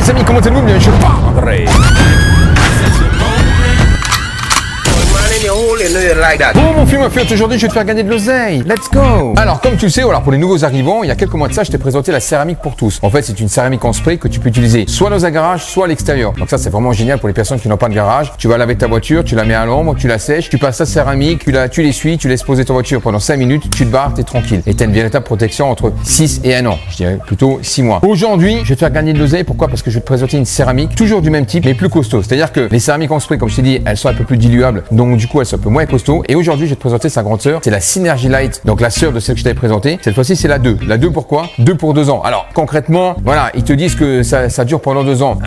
les amis, comment allez-vous? Bien, je parlerai. Bon mon film, aujourd'hui je vais te faire gagner de l'oseille. Let's go. Alors comme tu le sais, alors pour les nouveaux arrivants, il y a quelques mois de ça, je t'ai présenté la céramique pour tous. En fait, c'est une céramique en spray que tu peux utiliser soit dans un garage, soit à l'extérieur. Donc ça, c'est vraiment génial pour les personnes qui n'ont pas de garage. Tu vas laver ta voiture, tu la mets à l'ombre, tu la sèches, tu passes ta céramique, tu l'essuies, tu laisses poser ta voiture pendant 5 minutes, tu te barres, t'es tranquille. Et t'as une véritable protection entre 6 et 1 an. Je dirais plutôt 6 mois. Aujourd'hui, je vais te faire gagner de l'oseille. Pourquoi? Parce que je vais te présenter une céramique toujours du même type, mais plus costaud. C'est-à-dire que les céramiques en spray, comme je t'ai dit, elles sont un peu plus diluables. Donc du coup, elles sont un peu moins costauds. Et aujourd'hui, je vais te présenter sa grande sœur. C'est la Synergy Light. Donc la sœur de celle que je t'avais présentée. Cette fois-ci, c'est la 2. La 2 pourquoi? 2 pour 2 ans. Alors concrètement, voilà, ils te disent que ça dure pendant 2 ans.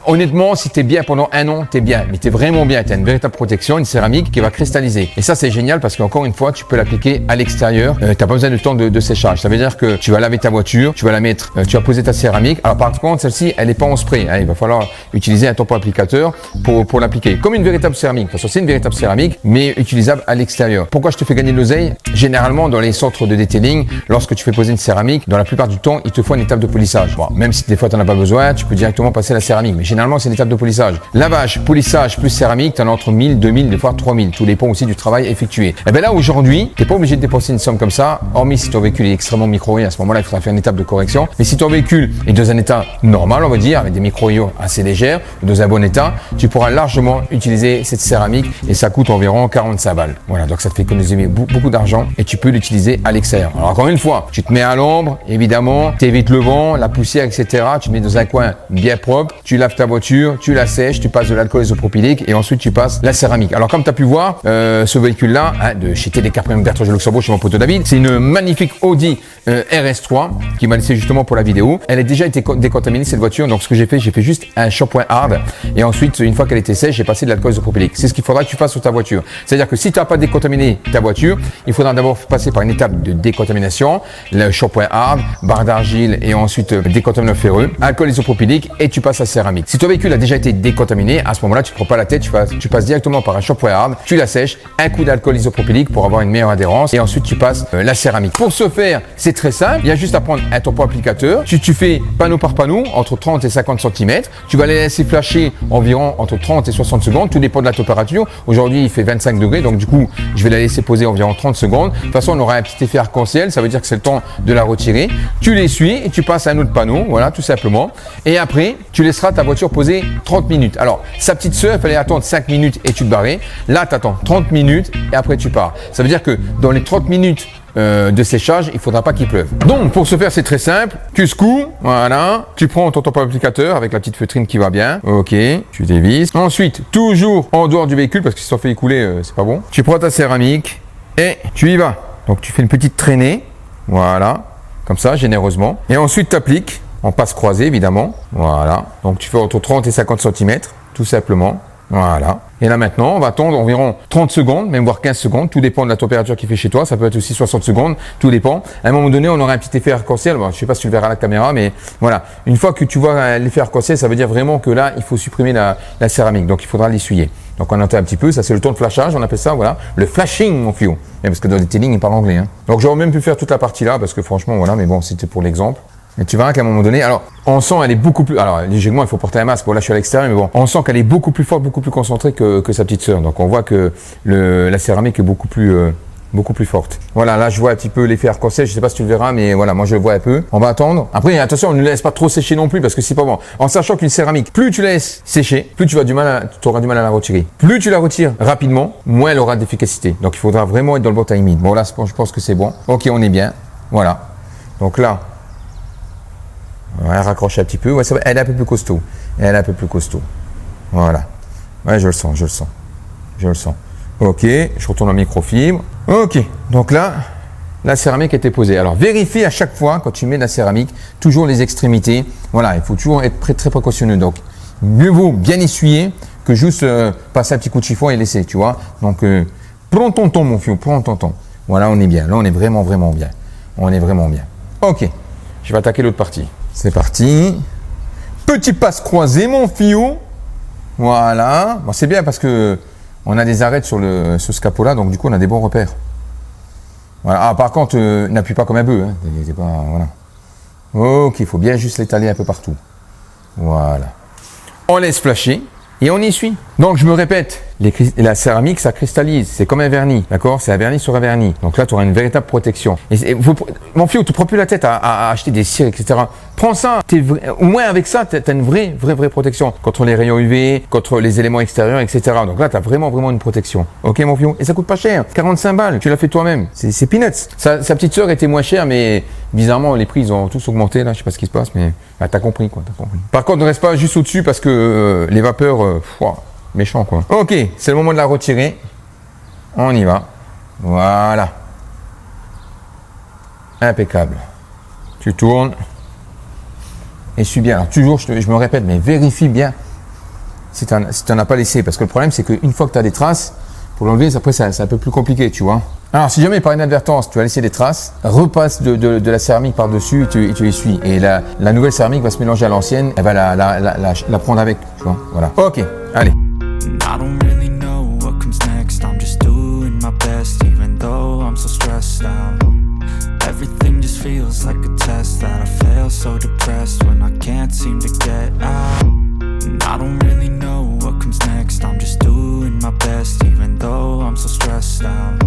Honnêtement, si t'es bien pendant 1 an, t'es bien. Mais t'es vraiment bien. T'as une véritable protection, une céramique qui va cristalliser. Et ça, c'est génial parce qu'encore une fois, tu peux l'appliquer à l'extérieur. T'as pas besoin de temps de séchage. Ça veut dire que tu vas laver ta voiture, tu vas la mettre, tu vas poser ta céramique. Alors par contre, celle-ci, elle est pas en spray. Il va falloir utiliser un tampon applicateur pour l'appliquer. Comme une véritable céramique. De toute façon, c'est une véritable céramique, mais utilisable à l'extérieur. Pourquoi je te fais gagner de l'oseille? Généralement, dans les centres de detailing, lorsque tu fais poser une céramique, dans la plupart du temps, il te faut une étape de polissage. Bon, même si des fois tu n'en as pas besoin, tu peux directement passer la céramique. Mais généralement, c'est une étape de polissage. Lavage, polissage plus céramique, tu en as entre 1000, 2000, des fois 3000. Tout dépend aussi du travail effectué. Et bien là, aujourd'hui, tu n'es pas obligé de dépenser une somme comme ça, hormis si ton véhicule est extrêmement micro-rayé. À ce moment-là, il faudra faire une étape de correction. Mais si ton véhicule est dans un état normal, on va dire, avec des micro-rayures assez légères, dans un bon état, tu pourras largement utiliser cette céramique et ça coûte environ 45 balles. Voilà, donc ça te fait économiser beaucoup d'argent et tu peux l'utiliser à l'extérieur. Alors encore une fois, tu te mets à l'ombre, évidemment, tu évites le vent, la poussière, etc. Tu te mets dans un coin bien propre, tu laves ta voiture, tu la sèches, tu passes de l'alcool isopropylique et ensuite tu passes la céramique. Alors comme tu as pu voir, ce véhicule-là, de chez TDK Premium Bertrand de Luxembourg, chez mon pote David, c'est une magnifique Audi RS3 qui m'a laissé justement pour la vidéo. Elle a déjà été décontaminée cette voiture, donc ce que j'ai fait juste un shampoing hard et ensuite une fois qu'elle était sèche, j'ai passé de l'alcool isopropylique. C'est ce qu'il faudra que tu fasses sur ta voiture. C'est-à-dire que si tu n'as pas décontaminé ta voiture, il faudra d'abord passer par une étape de décontamination, le shampoing hard, barre d'argile et ensuite décontaminant ferreux, alcool isopropylique et tu passes à céramique. Si ton véhicule a déjà été décontaminé, à ce moment-là, tu ne prends pas la tête, tu passes directement par un shampoing hard, tu la sèches, un coup d'alcool isopropylique pour avoir une meilleure adhérence et ensuite tu passes la céramique. Pour ce faire, c'est très simple, il y a juste à prendre un tampon applicateur, tu fais panneau par panneau entre 30 et 50 cm, tu vas les laisser flasher environ entre 30 et 60 secondes, tout dépend de la température. Aujourd'hui, il fait 25 degrés, donc du coup, je vais la laisser poser environ 30 secondes. De toute façon, on aura un petit effet arc-en-ciel, ça veut dire que c'est le temps de la retirer. Tu l'essuies et tu passes à un autre panneau, voilà, tout simplement. Et après, tu laisseras ta voiture poser 30 minutes. Alors, sa petite sœur, il fallait attendre 5 minutes et tu te barrais. Là, tu attends 30 minutes et après tu pars. Ça veut dire que dans les 30 minutes de séchage, il faudra pas qu'il pleuve. Donc, pour ce faire, c'est très simple. Tu secoues, voilà. Tu prends ton tampon applicateur avec la petite feutrine qui va bien. Ok, tu dévisses. Ensuite, toujours en dehors du véhicule parce qu'il s'en fait écouler, c'est pas bon. Tu prends ta céramique et tu y vas. Donc, tu fais une petite traînée. Voilà. Comme ça, généreusement. Et ensuite, tu appliques en passe croisée, évidemment. Voilà. Donc, tu fais entre 30 et 50 cm, tout simplement. Voilà. Et là maintenant, on va attendre environ 30 secondes, même voire 15 secondes. Tout dépend de la température qu'il fait chez toi. Ça peut être aussi 60 secondes. Tout dépend. À un moment donné, on aura un petit effet arc-en-ciel. Bon, je sais pas si tu le verras à la caméra, mais voilà. Une fois que tu vois l'effet arc-en-ciel, ça veut dire vraiment que là, il faut supprimer la céramique. Donc, il faudra l'essuyer. Donc, on entend un petit peu. Ça, c'est le temps de flashage. On appelle ça, voilà. Le flashing, mon fio. Parce que dans les detailing, il parle anglais, hein. Donc, j'aurais même pu faire toute la partie là, parce que franchement, voilà. Mais bon, c'était pour l'exemple. Et tu verras qu'à un moment donné, alors, on sent elle est beaucoup plus, alors, légèrement, il faut porter un masque. Bon, là, je suis à l'extérieur, mais bon, on sent qu'elle est beaucoup plus forte, beaucoup plus concentrée que sa petite sœur. Donc, on voit que la céramique est beaucoup plus forte. Voilà, là, je vois un petit peu l'effet arc-en-ciel. Je sais pas si tu le verras, mais voilà, moi, je le vois un peu. On va attendre. Après, attention, on ne laisse pas trop sécher non plus parce que c'est pas bon. En sachant qu'une céramique, plus tu laisses sécher, plus tu auras du mal à la retirer. Plus tu la retires rapidement, moins elle aura d'efficacité. Donc, il faudra vraiment être dans le bon timing. Bon, là, je pense que c'est bon. Ok, on est bien. Voilà. Donc là, ouais, raccroche un petit peu. Ouais, elle est un peu plus costaud. Voilà. Ouais, je le sens. Ok, je retourne en microfibre. Ok, donc là, la céramique était posée. Alors, vérifie à chaque fois, quand tu mets de la céramique, toujours les extrémités. Voilà, il faut toujours être très précautionneux. Donc, mieux vaut bien essuyer que juste passer un petit coup de chiffon et laisser, tu vois. Donc, prends ton temps, mon fiou, prends ton temps. Voilà, on est bien. Là, on est vraiment bien. Ok, je vais attaquer l'autre partie. C'est parti. Petit passe croisé, mon fiou. Voilà. Bon, c'est bien parce que on a des arêtes sur ce capot-là, donc du coup, on a des bons repères. Voilà. Ah, par contre, n'appuie pas comme un bœuf. Hein. Voilà. Ok, il faut bien juste l'étaler un peu partout. Voilà. On laisse flasher et on essuie. Donc je me répète, la céramique ça cristallise, c'est comme un vernis, d'accord? C'est un vernis sur un vernis. Donc là tu auras une véritable protection. Mon fils, tu ne prends plus la tête à acheter des cires, etc. Prends ça, au moins avec ça, tu as une vraie protection contre les rayons UV, contre les éléments extérieurs, etc. Donc là tu as vraiment une protection. Ok mon fils? Et ça coûte pas cher, 45 balles, tu l'as fait toi-même. C'est peanuts. Sa petite sœur était moins chère, mais bizarrement les prix ils ont tous augmenté là, je sais pas ce qui se passe, mais bah, t'as compris quoi, t'as compris. Par contre ne reste pas juste au-dessus parce que les vapeurs, méchant quoi. Ok, c'est le moment de la retirer. On y va. Voilà. Impeccable. Tu tournes. Essuie bien. Alors toujours, je me répète, mais vérifie bien si tu n'en as pas laissé. Parce que le problème, c'est qu'une fois que tu as des traces, pour l'enlever, après, c'est un peu plus compliqué, tu vois. Alors, si jamais par inadvertance, tu as laissé des traces, repasse de la céramique par-dessus et tu essuies. Et la nouvelle céramique va se mélanger à l'ancienne, elle va la prendre avec, tu vois. Voilà. Ok, allez. I don't really know what comes next. I'm just doing my best, even though I'm so stressed out. Everything just feels like a test that I fail, so depressed when I can't seem to get out. I don't really know what comes next. I'm just doing my best, even though I'm so stressed out.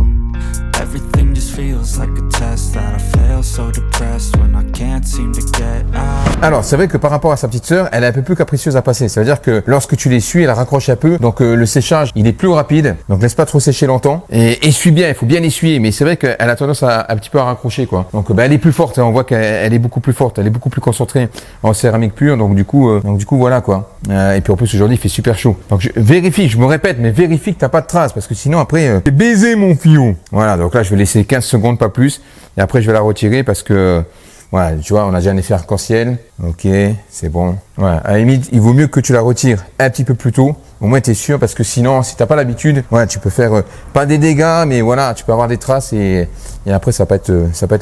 Everything just feels like a test that I fail, so depressed when I can't seem to get out. Alors, c'est vrai que par rapport à sa petite sœur, elle est un peu plus capricieuse à passer. Ça veut dire que lorsque tu l'essuies, elle raccroche un peu. Donc, le séchage, il est plus rapide. Donc, laisse pas trop sécher longtemps. Et essuie bien, il faut bien essuyer. Mais c'est vrai qu'elle a tendance à un petit peu à raccrocher, quoi. Donc, elle est plus forte. On voit qu'elle est beaucoup plus forte. Elle est beaucoup plus concentrée en céramique pure. Donc, du coup, voilà, quoi. Et puis, en plus, aujourd'hui, il fait super chaud. Donc, vérifie, je me répète, mais vérifie que t'as pas de traces. Parce que sinon, après, t'es baisé, mon fion. Voilà. Donc là, je vais laisser 15 secondes, pas plus. Et après, je vais la retirer parce que, voilà, tu vois, on a déjà un effet arc-en-ciel. Ok, c'est bon. Ouais, à la limite, il vaut mieux que tu la retires un petit peu plus tôt. Au moins, tu es sûr parce que sinon, si t'as pas l'habitude, ouais, tu peux faire pas des dégâts, mais voilà, tu peux avoir des traces et après, ça peut être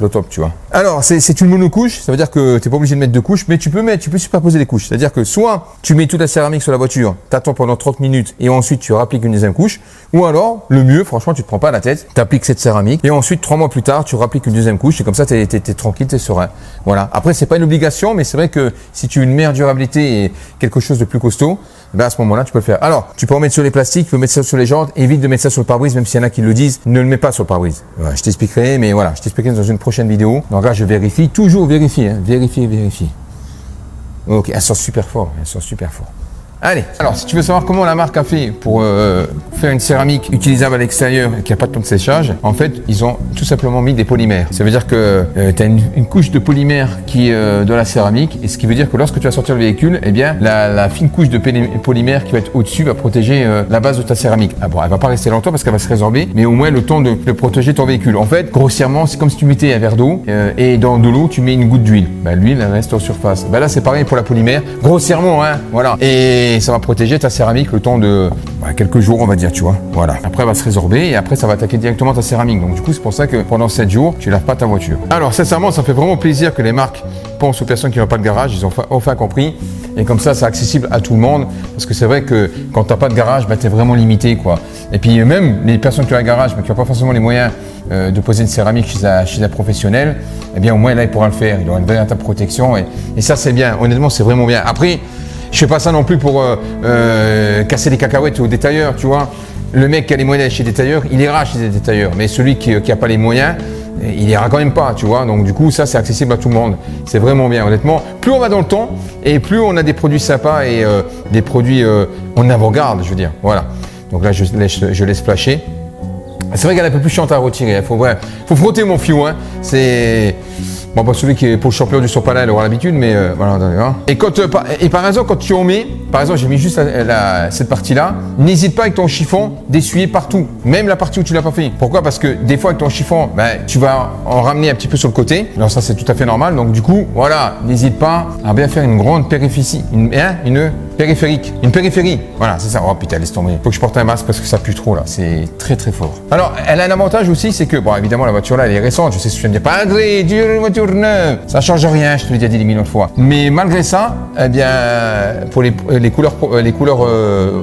le top, tu vois. Alors, c'est une monocouche. Ça veut dire que t'es pas obligé de mettre deux couches, mais tu peux superposer les couches. C'est-à-dire que soit tu mets toute la céramique sur la voiture, t'attends pendant 30 minutes et ensuite tu appliques une deuxième couche. Ou alors, le mieux, franchement, tu te prends pas la tête, t'appliques cette céramique et ensuite, 3 mois plus tard, tu rappliques une deuxième couche et comme ça, t'es tranquille, t'es serein. Voilà. Après, c'est pas une obligation, mais c'est vrai que si tu veux une meilleure durabilité et quelque chose de plus costaud, ben à ce moment-là, tu peux le faire. Alors, tu peux en mettre sur les plastiques, tu peux mettre ça sur les jantes, évite de mettre ça sur le pare-brise, même s'il y en a qui le disent, ne le mets pas sur le pare-brise. Voilà, je t'expliquerai, mais voilà, je t'expliquerai dans une prochaine vidéo. Donc là, je vérifie, toujours vérifie, hein, vérifie. Ok, elle sort super fort. Allez, alors si tu veux savoir comment la marque a fait pour faire une céramique utilisable à l'extérieur et qui n'a pas de temps de séchage, en fait, ils ont tout simplement mis des polymères. Ça veut dire que tu as une couche de polymère qui est dans la céramique, et ce qui veut dire que lorsque tu vas sortir le véhicule, eh bien, la fine couche de polymère qui va être au-dessus va protéger la base de ta céramique. Ah bon, elle va pas rester longtemps parce qu'elle va se résorber, mais au moins le temps de protéger ton véhicule. En fait, grossièrement, c'est comme si tu mettais un verre d'eau et dans de l'eau, tu mets une goutte d'huile. Ben, l'huile, elle reste en surface. Ben là, c'est pareil pour la polymère. Grossièrement, hein, voilà. Et ça va protéger ta céramique le temps de quelques jours, on va dire, tu vois. Voilà. Après, elle va se résorber et après, ça va attaquer directement ta céramique. Donc, du coup, c'est pour ça que pendant 7 jours, tu laves pas ta voiture. Alors, sincèrement, ça fait vraiment plaisir que les marques pensent aux personnes qui n'ont pas de garage. Ils ont enfin compris. Et comme ça, c'est accessible à tout le monde. Parce que c'est vrai que quand tu n'as pas de garage, tu es vraiment limité, quoi. Et puis, même les personnes qui ont un garage, mais qui n'ont pas forcément les moyens de poser une céramique chez un professionnel, eh bien, au moins, là, il pourra le faire. Il aura une véritable protection. Et ça, c'est bien. Honnêtement, c'est vraiment bien. Après, je fais pas ça non plus pour casser les cacahuètes aux détailleurs, tu vois. Le mec qui a les moyens d'aller chez des détailleurs, il ira chez des détailleurs. Mais celui qui a pas les moyens, il ira quand même pas, tu vois. Donc du coup, ça, c'est accessible à tout le monde. C'est vraiment bien, honnêtement. Plus on va dans le temps et plus on a des produits sympas et des produits en avant-garde, je veux dire. Voilà. Donc là, je laisse flasher. C'est vrai qu'elle est un peu plus chiante à retirer. Il faut frotter mon fiou, hein. C'est... Bon, pas celui qui est pour le champion du sopalin, il aura l'habitude, mais voilà. Hein. Et par exemple, quand tu en mets, par exemple, j'ai mis juste cette partie-là, n'hésite pas avec ton chiffon d'essuyer partout, même la partie où tu l'as pas fait. Pourquoi? Parce que des fois, avec ton chiffon, tu vas en ramener un petit peu sur le côté. Alors ça, c'est tout à fait normal. Donc du coup, voilà, n'hésite pas à bien faire une grande périphérie, une périphérie. Voilà, c'est ça. Oh putain, laisse tomber. Faut que je porte un masque parce que ça pue trop là. C'est très très fort. Alors, elle a un avantage aussi, c'est que, bon, évidemment, la voiture là, elle est récente. Je sais ce que je viens de dire. Pas ingrédients. une voiture neuve. Ça change rien, je te l'ai déjà dit des millions de fois. Mais malgré ça, eh bien, pour les couleurs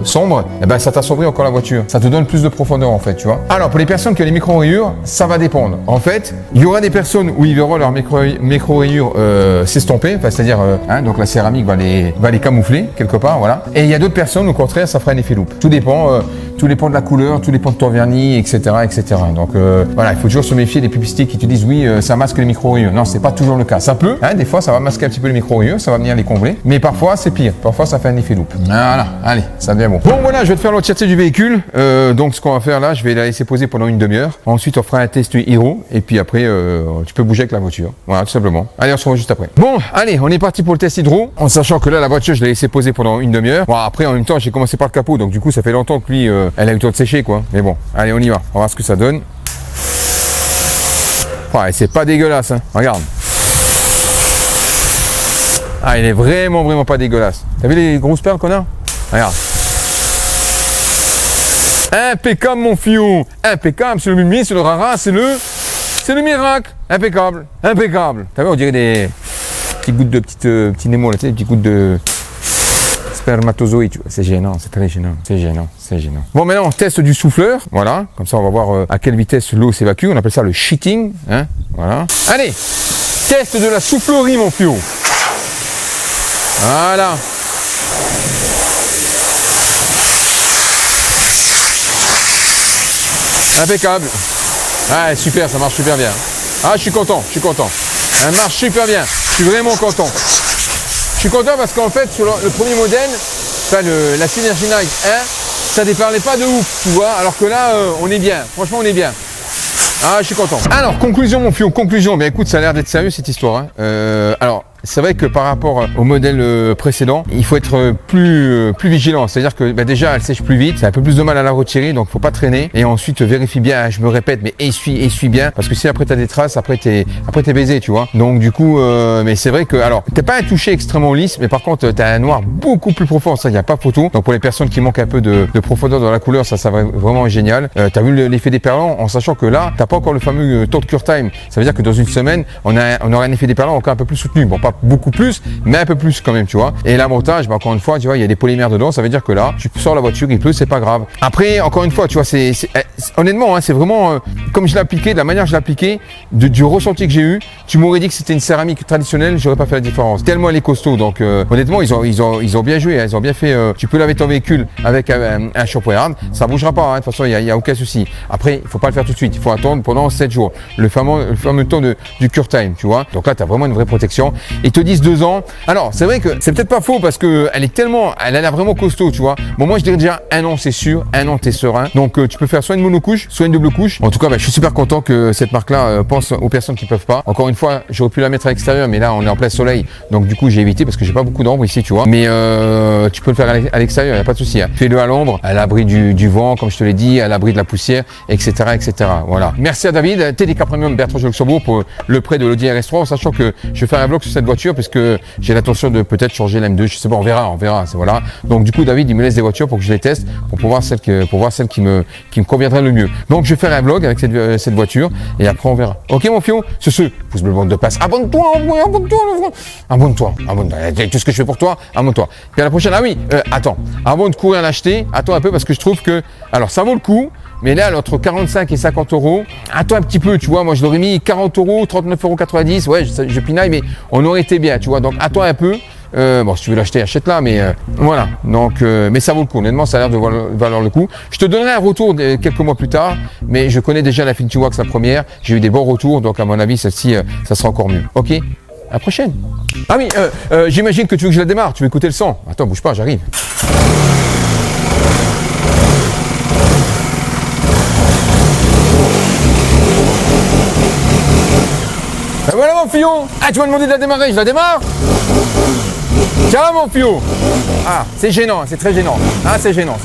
sombres, eh ben, ça t'assombrit encore la voiture. Ça te donne plus de profondeur en fait, tu vois. Alors, pour les personnes qui ont les micro-rayures, ça va dépendre. En fait, il y aura des personnes où ils verront leur micro-rayures s'estomper, enfin, c'est-à-dire, donc la céramique va les camoufler quelque part, voilà. Et il y a d'autres personnes, au contraire, ça fera un effet loupe. Tout dépend de la couleur, tout dépend de ton vernis, etc., etc. Donc voilà, il faut toujours se méfier des publicités qui te disent oui, ça masque les micro-rayures. Non, c'est pas toujours le cas. Ça peut, des fois, ça va masquer un petit peu les micro-rayures, ça va venir les combler. Mais parfois, c'est pire. Parfois, ça fait un effet loupe. Voilà, allez, ça devient bon. Bon, voilà, je vais te faire l'entièreté du véhicule. Donc, ce qu'on va faire là, je vais la laisser poser pendant une demi-heure. Ensuite, on fera un test Hero. Et puis après, tu peux bouger avec la voiture. Voilà, tout simplement. Allez, on se revoit juste après. Bon, allez, on est parti pour le test hydro. En sachant que là, la voiture, je l'ai laissé poser pendant une demi-heure. Bon, après, en même temps, j'ai commencé par le capot. Donc, du coup, ça fait longtemps que lui, elle a eu le temps de sécher, quoi. Mais bon, allez, on y va. On va voir ce que ça donne. Ouais, c'est pas dégueulasse, hein. Regarde. Ah, il est vraiment pas dégueulasse. T'as vu les grosses perles qu'on a? Regarde. Impeccable, mon fiou. Impeccable, c'est le mimi, c'est le rara, c'est le miracle. Impeccable. Impeccable. T'as vu, on dirait des petites gouttes de petits Nemo, là, tu sais, des petites gouttes de spermatozoïdes. C'est gênant, c'est très gênant. C'est gênant. Bon, maintenant, on teste du souffleur. Voilà. Comme ça, on va voir à quelle vitesse l'eau s'évacue. On appelle ça le sheeting. Hein, voilà. Allez. Test de la soufflerie, mon fiou. Voilà. Impeccable. Ah, super, ça marche super bien. Ah, je suis content. Ça marche super bien. Je suis vraiment content. Je suis content parce qu'en fait, sur le premier modèle, enfin, la Synergy Night 1, ça déparlait pas de ouf, tu vois, alors que là, on est bien. Franchement, on est bien. Ah, je suis content. Alors, conclusion, mon fion, conclusion. Mais écoute, ça a l'air d'être sérieux, cette histoire. Hein. Alors, c'est vrai que par rapport au modèle précédent, il faut être plus vigilant. C'est-à-dire que déjà, elle sèche plus vite, c'est un peu plus de mal à la retirer, donc faut pas traîner. Et ensuite, vérifie bien, je me répète, mais essuie bien, parce que si après t'as des traces, après t'es baisé, tu vois. Donc du coup, mais c'est vrai que, alors, t'es pas un toucher extrêmement lisse, mais par contre, t'as un noir beaucoup plus profond, ça, y a pas photo. Donc pour les personnes qui manquent un peu de profondeur dans la couleur, ça va vraiment génial. T'as vu l'effet déperlant, en sachant que là, t'as pas encore le fameux temps de cure time. Ça veut dire que dans une semaine, on aura un effet déperlant encore un peu plus soutenu. Bon, pas beaucoup plus, mais un peu plus quand même, tu vois. Et l'avantage, bah, encore une fois, tu vois, il y a des polymères dedans, ça veut dire que là, tu sors la voiture, il pleut, c'est pas grave. Après, encore une fois, tu vois, honnêtement, hein, c'est vraiment, comme je l'ai appliqué, de la manière que je l'ai appliqué, du ressenti que j'ai eu, tu m'aurais dit que c'était une céramique traditionnelle, j'aurais pas fait la différence. Tellement elle est costaud, donc honnêtement, ils ont bien joué, hein, ils ont bien fait. Tu peux laver ton véhicule avec un shampoing hard, ça bougera pas, hein, de toute façon, il y a aucun souci. Après, il faut pas le faire tout de suite, il faut attendre pendant 7 jours, le fameux temps du cure time, tu vois. Donc là, tu as vraiment une vraie protection. Ils te disent 2 ans. Alors, c'est vrai que c'est peut-être pas faux parce que elle a l'air vraiment costaud, tu vois. Bon, moi, je dirais déjà 1 an, c'est sûr. 1 an, t'es serein. Donc, tu peux faire soit une monocouche, soit une double couche. En tout cas, bah, je suis super content que cette marque-là pense aux personnes qui peuvent pas. Encore une fois, j'aurais pu la mettre à l'extérieur, mais là, on est en plein soleil. Donc, du coup, j'ai évité parce que j'ai pas beaucoup d'ombre ici, tu vois. Mais tu peux le faire à l'extérieur, y a pas de souci. Hein. Fais-le à l'ombre, à l'abri du vent, comme je te l'ai dit, à l'abri de la poussière, etc., etc. Voilà. Merci à David, TDK Premium Bertrand de Luxembourg pour le prêt de l'Audi RS3, sachant que je vais faire un vlog sur cette voiture puisque j'ai l'intention de peut-être changer la M2, je sais pas, on verra, voilà. Donc du coup, David, il me laisse des voitures pour que je les teste, pour voir celle qui me conviendrait le mieux. Donc je vais faire un vlog avec cette voiture et après on verra. Ok mon fion, sur ce, pouce bleu, bande de passe, abonne-toi, tout ce que je fais pour toi, abonne-toi. Puis à la prochaine, ah oui, attends, avant de courir l'acheter, attends un peu parce que je trouve que, alors ça vaut le coup. Mais là, entre 45 et 50 euros, attends un petit peu, tu vois, moi je l'aurais mis 40 euros, 39,90 €, ouais, je pinaille, mais on aurait été bien, tu vois, donc attends un peu. Bon, si tu veux l'acheter, achète-la, mais voilà. Donc, mais ça vaut le coup. Honnêtement, ça a l'air de valoir le coup. Je te donnerai un retour quelques mois plus tard, mais je connais déjà la Infinity Wax, la première. J'ai eu des bons retours, donc à mon avis, celle-ci, ça sera encore mieux. Ok, à la prochaine. Ah oui, j'imagine que tu veux que je la démarre. Tu veux écouter le son. Attends, bouge pas, j'arrive. Ben voilà mon fion. Ah, tu m'as demandé de la démarrer, je la démarre. Tiens mon fion. Ah, c'est gênant, c'est très gênant. Ah, c'est gênant.